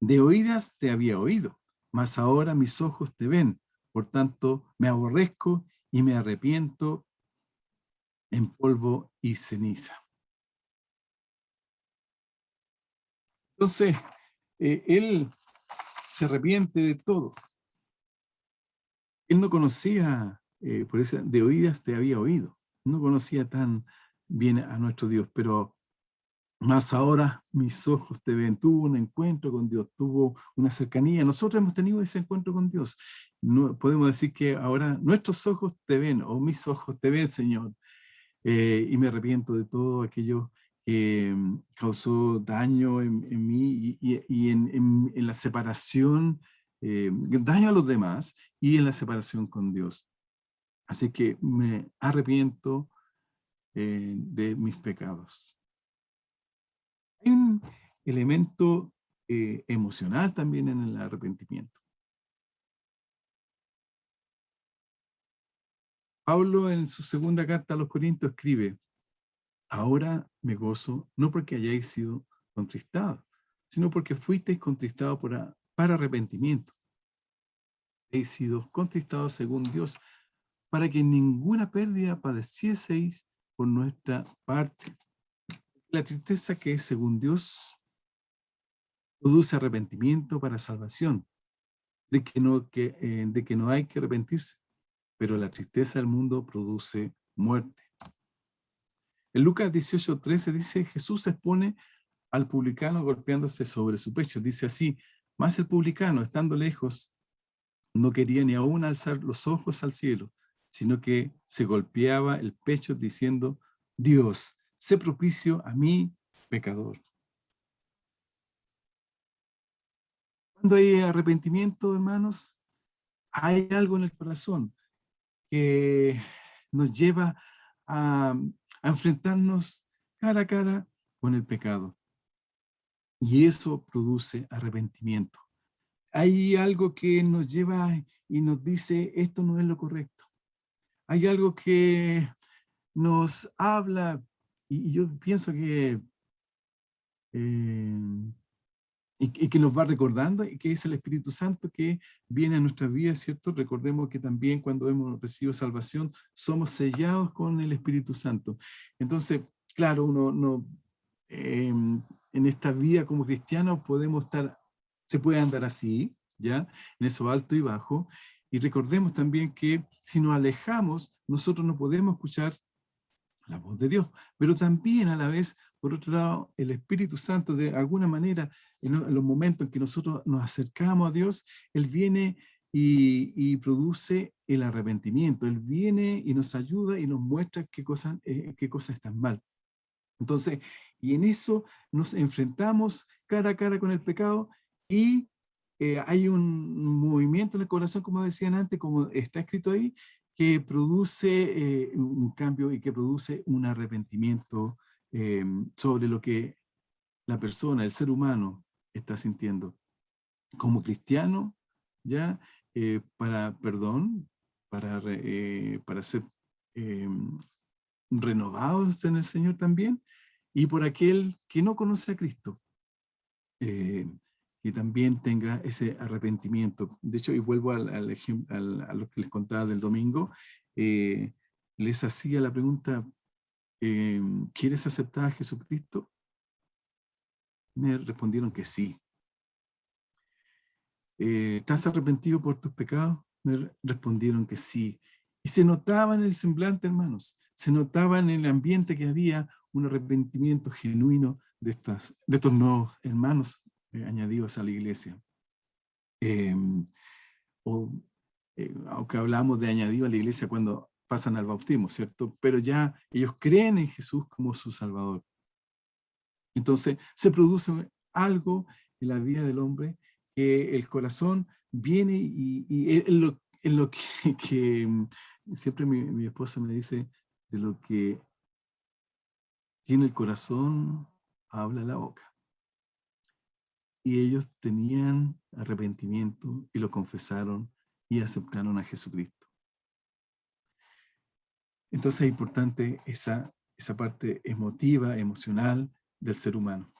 de oídas te había oído, mas ahora mis ojos te ven. Por tanto, me aborrezco y me arrepiento en polvo y ceniza. Entonces, él se arrepiente de todo. Él no conocía, por eso de oídas te había oído. No conocía tan bien a nuestro Dios, pero más ahora mis ojos te ven. Tuvo un encuentro con Dios, tuvo una cercanía. Nosotros hemos tenido ese encuentro con Dios. No, podemos decir que ahora nuestros ojos te ven, o mis ojos te ven, Señor. Y me arrepiento de todo aquello que causó daño en mí y en la separación, daño a los demás y en la separación con Dios. Así que me arrepiento de mis pecados. Hay un elemento emocional también en el arrepentimiento. Pablo, en su segunda carta a los Corintios, escribe: ahora me gozo, no porque hayáis sido contristados, sino porque fuisteis contristados para arrepentimiento. Habéis sido contristados según Dios, para que ninguna pérdida padecieseis por nuestra parte. La tristeza que es según Dios produce arrepentimiento para salvación, de que no hay que arrepentirse, pero la tristeza del mundo produce muerte. En Lucas 18:13 dice: Jesús expone al publicano golpeándose sobre su pecho. Dice así: mas el publicano, estando lejos, no quería ni aún alzar los ojos al cielo, sino que se golpeaba el pecho diciendo: Dios, sé propicio a mí, pecador. Cuando hay arrepentimiento, hermanos, hay algo en el corazón que nos lleva a enfrentarnos cara a cara con el pecado. Y eso produce arrepentimiento. Hay algo que nos lleva y nos dice: esto no es lo correcto. Hay algo que nos habla, y yo pienso que y que nos va recordando, y que es el Espíritu Santo que viene a nuestras vidas, ¿cierto? Recordemos que también cuando hemos recibido salvación, somos sellados con el Espíritu Santo. Entonces, claro, en esta vida como cristianos podemos se puede andar así, ¿ya? En eso alto y bajo. Y recordemos también que si nos alejamos, nosotros no podemos escuchar la voz de Dios, pero también a la vez, por otro lado, el Espíritu Santo, de alguna manera, en los momentos en que nosotros nos acercamos a Dios, Él viene y produce el arrepentimiento. Él viene y nos ayuda y nos muestra qué cosas están mal. Entonces, y en eso nos enfrentamos cara a cara con el pecado y hay un movimiento en el corazón, como decían antes, como está escrito ahí, que produce un cambio y que produce un arrepentimiento sobre lo que la persona, el ser humano, está sintiendo. Como cristiano, ya, para perdón, para ser renovados en el Señor también, y por aquel que no conoce a Cristo, que también tenga ese arrepentimiento. De hecho, y vuelvo a lo que les contaba del domingo, les hacía la pregunta, ¿quieres aceptar a Jesucristo? Me respondieron que sí. ¿Estás arrepentido por tus pecados? Me respondieron que sí. Y se notaba en el semblante, hermanos, se notaba en el ambiente que había un arrepentimiento genuino de estos nuevos hermanos añadidos a la iglesia. Aunque hablamos de añadido a la iglesia cuando pasan al bautismo, ¿cierto? Pero ya ellos creen en Jesús como su Salvador. Entonces se produce algo en la vida del hombre que el corazón viene y en lo que siempre mi esposa me dice, de lo que tiene el corazón, habla la boca. Y ellos tenían arrepentimiento y lo confesaron y aceptaron a Jesucristo. Entonces es importante esa parte emotiva, emocional del ser humano.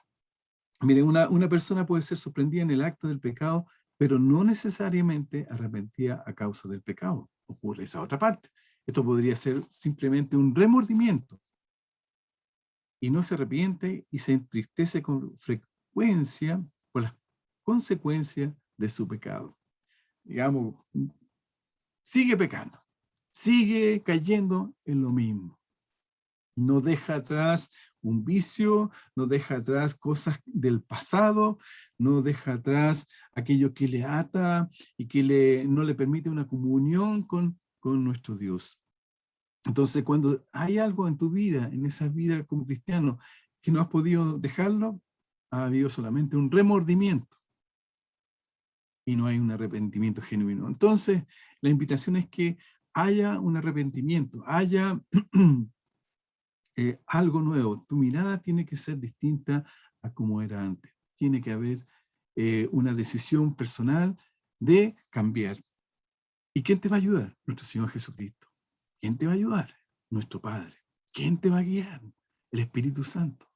Mire, una persona puede ser sorprendida en el acto del pecado, pero no necesariamente arrepentida a causa del pecado. Ocurre esa otra parte. Esto podría ser simplemente un remordimiento. Y no se arrepiente y se entristece con frecuencia por las consecuencias de su pecado. Digamos, sigue pecando, sigue cayendo en lo mismo. No deja atrás un vicio, no deja atrás cosas del pasado, no deja atrás aquello que le ata y que no le permite una comunión con nuestro Dios. Entonces, cuando hay algo en tu vida, en esa vida como cristiano, que no has podido dejarlo, ha habido solamente un remordimiento y no hay un arrepentimiento genuino. Entonces, la invitación es que haya un arrepentimiento, haya algo nuevo. Tu mirada tiene que ser distinta a como era antes. Tiene que haber una decisión personal de cambiar. ¿Y quién te va a ayudar? Nuestro Señor Jesucristo. ¿Quién te va a ayudar? Nuestro Padre. ¿Quién te va a guiar? El Espíritu Santo.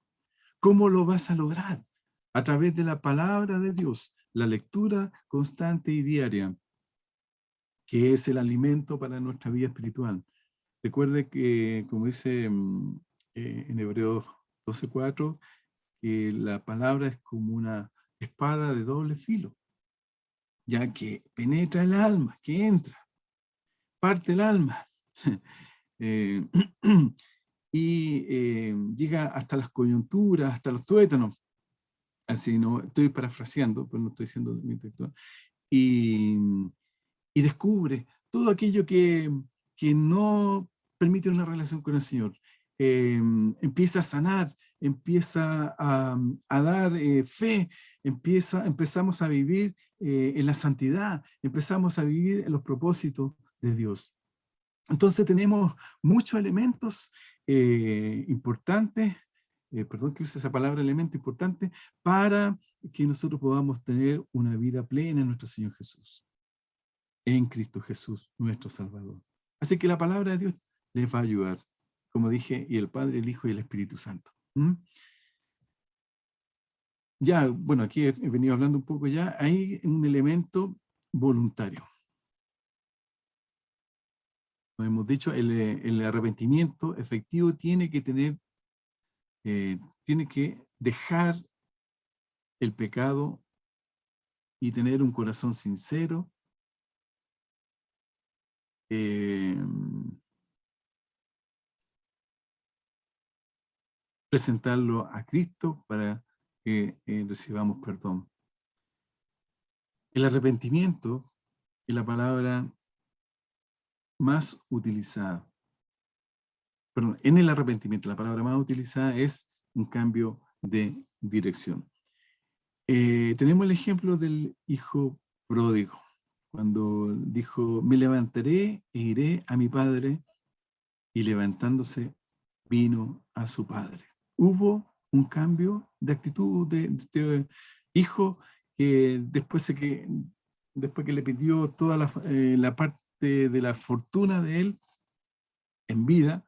¿Cómo lo vas a lograr? A través de la palabra de Dios, la lectura constante y diaria, que es el alimento para nuestra vida espiritual. Recuerde que, como dice en Hebreos 12:4, que la palabra es como una espada de doble filo, ya que penetra el alma, que entra, parte el alma, llega hasta las coyunturas, hasta los tuétanos. Así, no estoy parafraseando, pero no estoy siendo mi intelectual. Y descubre todo aquello que no permite una relación con el Señor. Empieza a sanar, empieza a dar fe, empezamos a vivir en la santidad, empezamos a vivir en los propósitos de Dios. Entonces tenemos muchos elementos importantes, perdón que use esa palabra, elemento importante, para que nosotros podamos tener una vida plena en nuestro Señor Jesús, en Cristo Jesús, nuestro Salvador. Así que la palabra de Dios les va a ayudar, como dije, y el Padre, el Hijo y el Espíritu Santo. ya, bueno, aquí he venido hablando un poco ya, hay un elemento voluntario. Como hemos dicho, el arrepentimiento efectivo tiene que tener, tiene que dejar el pecado y tener un corazón sincero, presentarlo a Cristo para que recibamos perdón. El arrepentimiento es la palabra más utilizada. Perdón, en el arrepentimiento la palabra más utilizada es un cambio de dirección. Tenemos el ejemplo del hijo pródigo, cuando dijo, me levantaré e iré a mi padre, y levantándose vino a su padre. Hubo un cambio de actitud de este hijo que después que le pidió toda la parte de la fortuna de él en vida,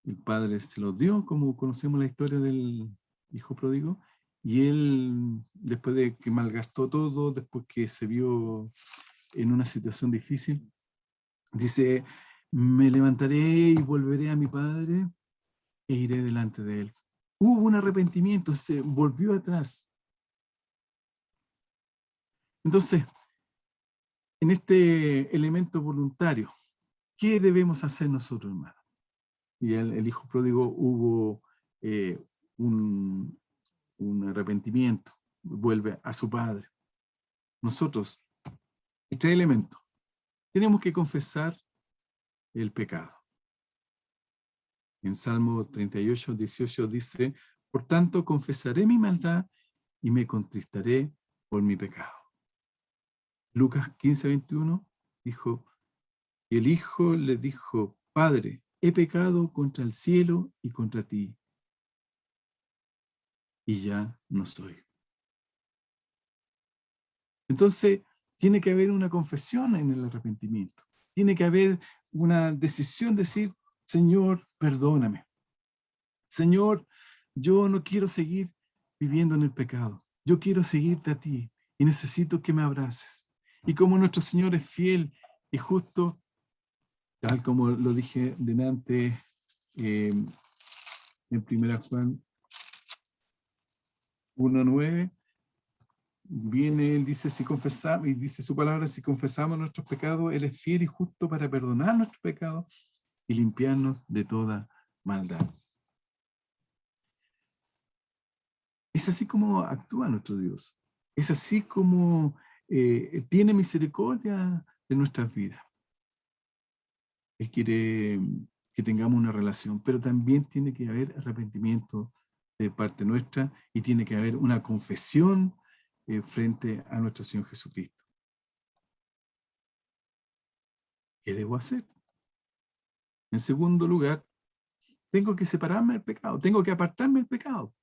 el padre se lo dio, como conocemos la historia del hijo pródigo, y él, después de que malgastó todo, después que se vio en una situación difícil, dice, me levantaré y volveré a mi padre e iré delante de él. Hubo un arrepentimiento, se volvió atrás. Entonces, en este elemento voluntario, ¿qué debemos hacer nosotros, hermano? Y el hijo pródigo hubo un arrepentimiento, vuelve a su padre. Nosotros, tres elementos, tenemos que confesar el pecado. En Salmo 38, 18 dice, por tanto confesaré mi maldad y me contristaré por mi pecado. Lucas 15, 21 dijo, y el hijo le dijo, Padre, he pecado contra el cielo y contra ti, y ya no soy. Entonces, tiene que haber una confesión en el arrepentimiento. Tiene que haber una decisión de decir, Señor, perdóname. Señor, yo no quiero seguir viviendo en el pecado. Yo quiero seguirte a ti y necesito que me abraces. Y como nuestro Señor es fiel y justo, tal como lo dije delante en 1 Juan 1:9, viene, él dice, si confesamos, y dice su palabra, si confesamos nuestros pecados, Él es fiel y justo para perdonar nuestros pecados y limpiarnos de toda maldad. Es así como actúa nuestro Dios. Es así como tiene misericordia de nuestras vidas. Él quiere que tengamos una relación, pero también tiene que haber arrepentimiento de parte nuestra y tiene que haber una confesión frente a nuestro Señor Jesucristo. ¿Qué debo hacer? En segundo lugar, tengo que separarme del pecado, tengo que apartarme del pecado.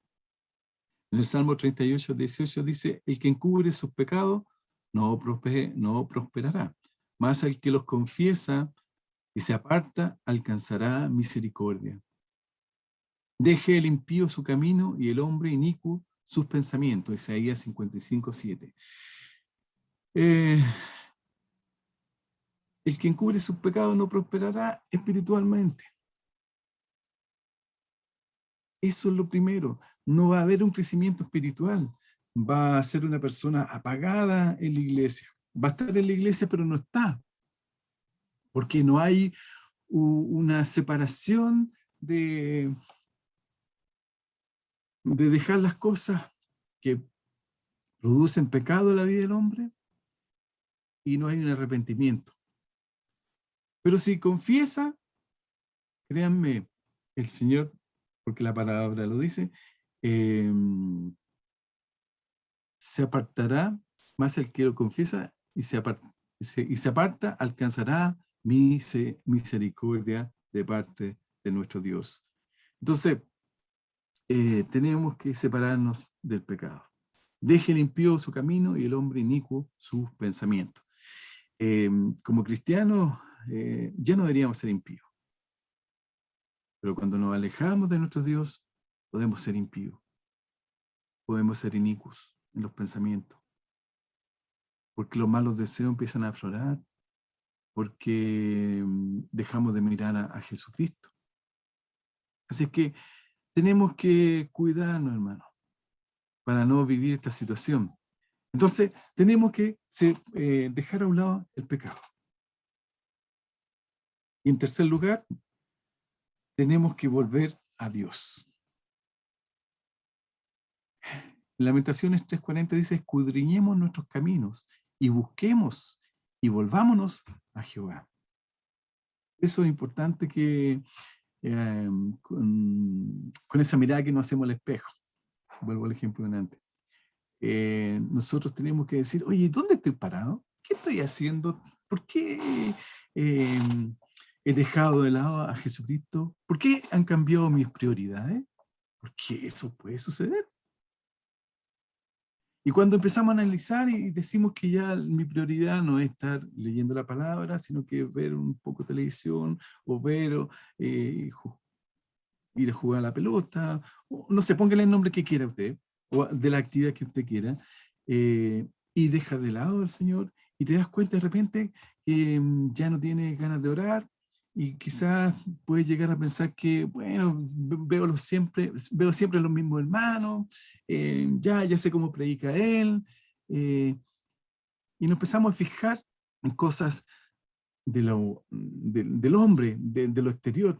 En el Salmo 38, 18 dice, el que encubre sus pecados no prosperará, mas el que los confiesa y se aparta alcanzará misericordia. Deje el impío su camino y el hombre inicuo sus pensamientos. Isaías 55, 7. El que encubre sus pecados no prosperará espiritualmente. Eso es lo primero. No va a haber un crecimiento espiritual. Va a ser una persona apagada en la iglesia. Va a estar en la iglesia, pero no está. Porque no hay una separación de dejar las cosas que producen pecado en la vida del hombre y no hay un arrepentimiento. Pero si confiesa, créanme, el Señor, porque la palabra lo dice, se apartará, más el que lo confiesa y se aparta, alcanzará misericordia de parte de nuestro Dios. Entonces, tenemos que separarnos del pecado. Deje el impío su camino y el hombre inicuo sus pensamientos. Como cristianos, ya no deberíamos ser impíos. Pero cuando nos alejamos de nuestro Dios, podemos ser impíos. podemos ser inicuos en los pensamientos, porque los malos deseos empiezan a aflorar, porque dejamos de mirar a Jesucristo. Así que tenemos que cuidarnos, hermano, para no vivir esta situación. Entonces, tenemos que dejar a un lado el pecado. Y en tercer lugar, tenemos que volver a Dios. Lamentaciones 3:40 dice, escudriñemos nuestros caminos y busquemos y volvámonos a Jehová. Eso es importante que con esa mirada que nos hacemos al espejo. Vuelvo al ejemplo de antes. Nosotros tenemos que decir, oye, ¿dónde estoy parado? ¿Qué estoy haciendo? ¿Por qué he dejado de lado a Jesucristo? ¿Por qué han cambiado mis prioridades? Porque eso puede suceder. Y cuando empezamos a analizar y decimos que ya mi prioridad no es estar leyendo la palabra, sino que ver un poco de televisión o ver, ir a jugar a la pelota, o no sé, póngale el nombre que quiera usted, o de la actividad que usted quiera, y deja de lado al Señor y te das cuenta de repente que ya no tienes ganas de orar y quizás puedes llegar a pensar que, bueno, veo siempre los mismos hermanos, ya sé cómo predica él, y nos empezamos a fijar en cosas del hombre, de lo exterior,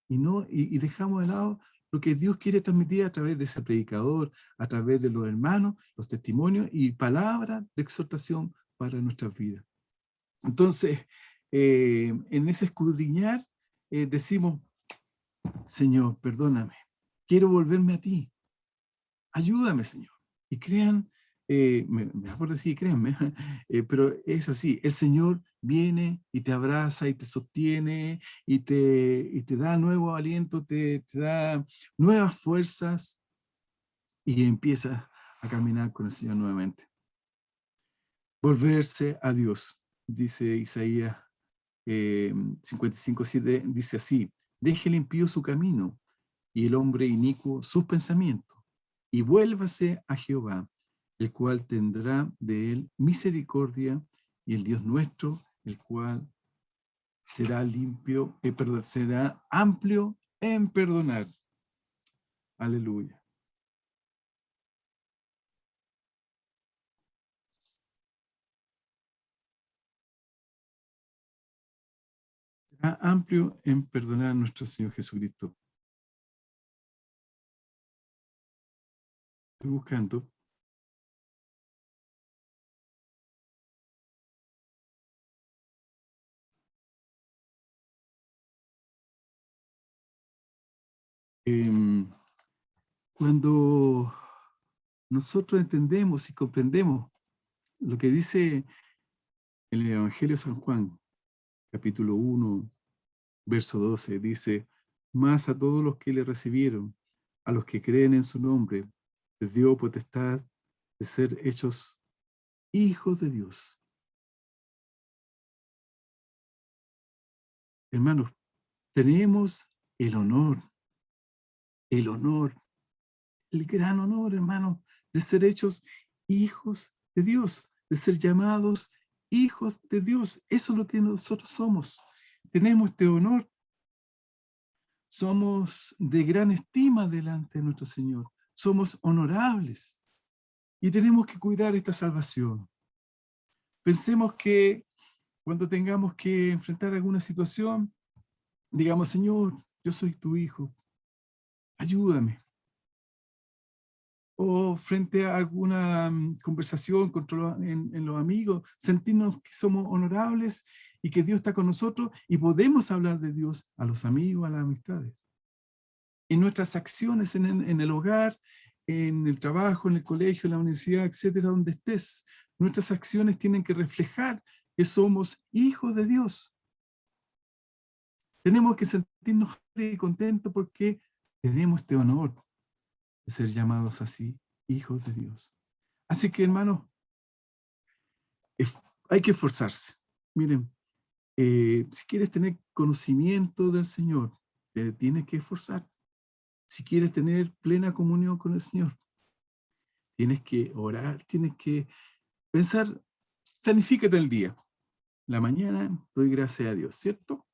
y dejamos de lado lo que Dios quiere transmitir a través de ese predicador, a través de los hermanos, los testimonios y palabras de exhortación para nuestras vidas. Entonces, en ese escudriñar, decimos, Señor, perdóname, quiero volverme a ti, ayúdame, Señor. Y crean, me da por decir, créanme, pero es así, el Señor viene y te abraza y te sostiene y te da nuevo aliento, te da nuevas fuerzas y empiezas a caminar con el Señor nuevamente. Volverse a Dios, dice Isaías 55:7, dice así, deje el impío su camino y el hombre inicuo sus pensamientos, y vuélvase a Jehová, el cual tendrá de él misericordia, y el Dios nuestro, el cual será será amplio en perdonar. Aleluya. Será amplio en perdonar a nuestro Señor Jesucristo. Estoy buscando. Cuando nosotros entendemos y comprendemos lo que dice el Evangelio de San Juan, capítulo 1, verso 12, dice, más a todos los que le recibieron, a los que creen en su nombre, les dio potestad de ser hechos hijos de Dios. Hermanos, tenemos el honor, el gran honor, hermanos, de ser hechos hijos de Dios, de ser llamados hijos de Dios. Eso es lo que nosotros somos. Tenemos este honor. Somos de gran estima delante de nuestro Señor. Somos honorables. Y tenemos que cuidar esta salvación. Pensemos que cuando tengamos que enfrentar alguna situación, digamos, Señor, yo soy tu hijo. Ayúdame. O frente a alguna conversación en los amigos, sentirnos que somos honorables y que Dios está con nosotros y podemos hablar de Dios a los amigos, a las amistades. En nuestras acciones, en el hogar, en el trabajo, en el colegio, en la universidad, etcétera, donde estés, nuestras acciones tienen que reflejar que somos hijos de Dios. Tenemos que sentirnos contentos porque tenemos este honor de ser llamados así, hijos de Dios. Así que, hermanos, hay que esforzarse. Miren, si quieres tener conocimiento del Señor, te tienes que esforzar. Si quieres tener plena comunión con el Señor, tienes que orar, tienes que pensar, planifícate el día. La mañana doy gracias a Dios, ¿cierto?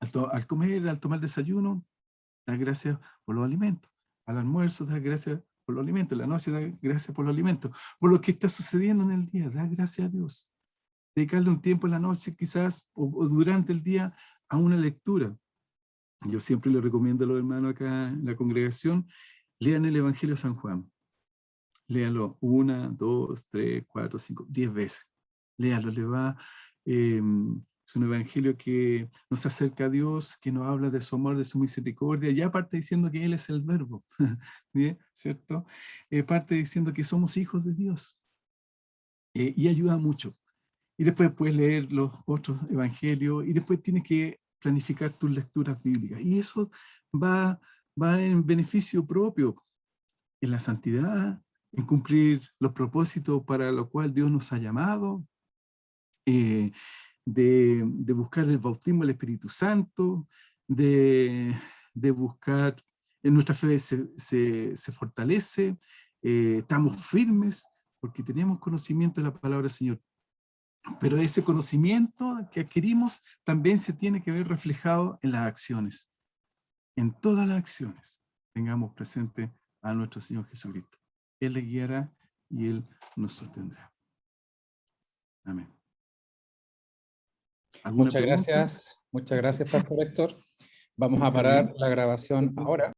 Al comer, al tomar desayuno, da gracias por los alimentos. Al almuerzo, da gracias por los alimentos. En la noche, da gracias por los alimentos. Por lo que está sucediendo en el día, da gracias a Dios. Dedicarle un tiempo en la noche, quizás, o durante el día, a una lectura. Yo siempre le recomiendo a los hermanos acá en la congregación, lean el Evangelio de San Juan. Léalo 1, 2, 3, 4, 5, 10 veces. Léalo, le va... es un evangelio que nos acerca a Dios, que nos habla de su amor, de su misericordia. Ya parte diciendo que Él es el verbo, ¿bien? ¿Cierto? Parte diciendo que somos hijos de Dios. Y ayuda mucho. Y después puedes leer los otros evangelios y después tienes que planificar tus lecturas bíblicas. Y eso va en beneficio propio, en la santidad, en cumplir los propósitos para los cuales Dios nos ha llamado, de buscar el bautismo del Espíritu Santo, de buscar, en nuestra fe se fortalece, estamos firmes porque tenemos conocimiento de la palabra del Señor. Pero ese conocimiento que adquirimos también se tiene que ver reflejado en las acciones. En todas las acciones tengamos presente a nuestro Señor Jesucristo. Él le guiará y Él nos sostendrá. Amén. ¿Alguna pregunta? Muchas gracias, Pastor Héctor. Vamos a Está parar bien. la grabación ahora.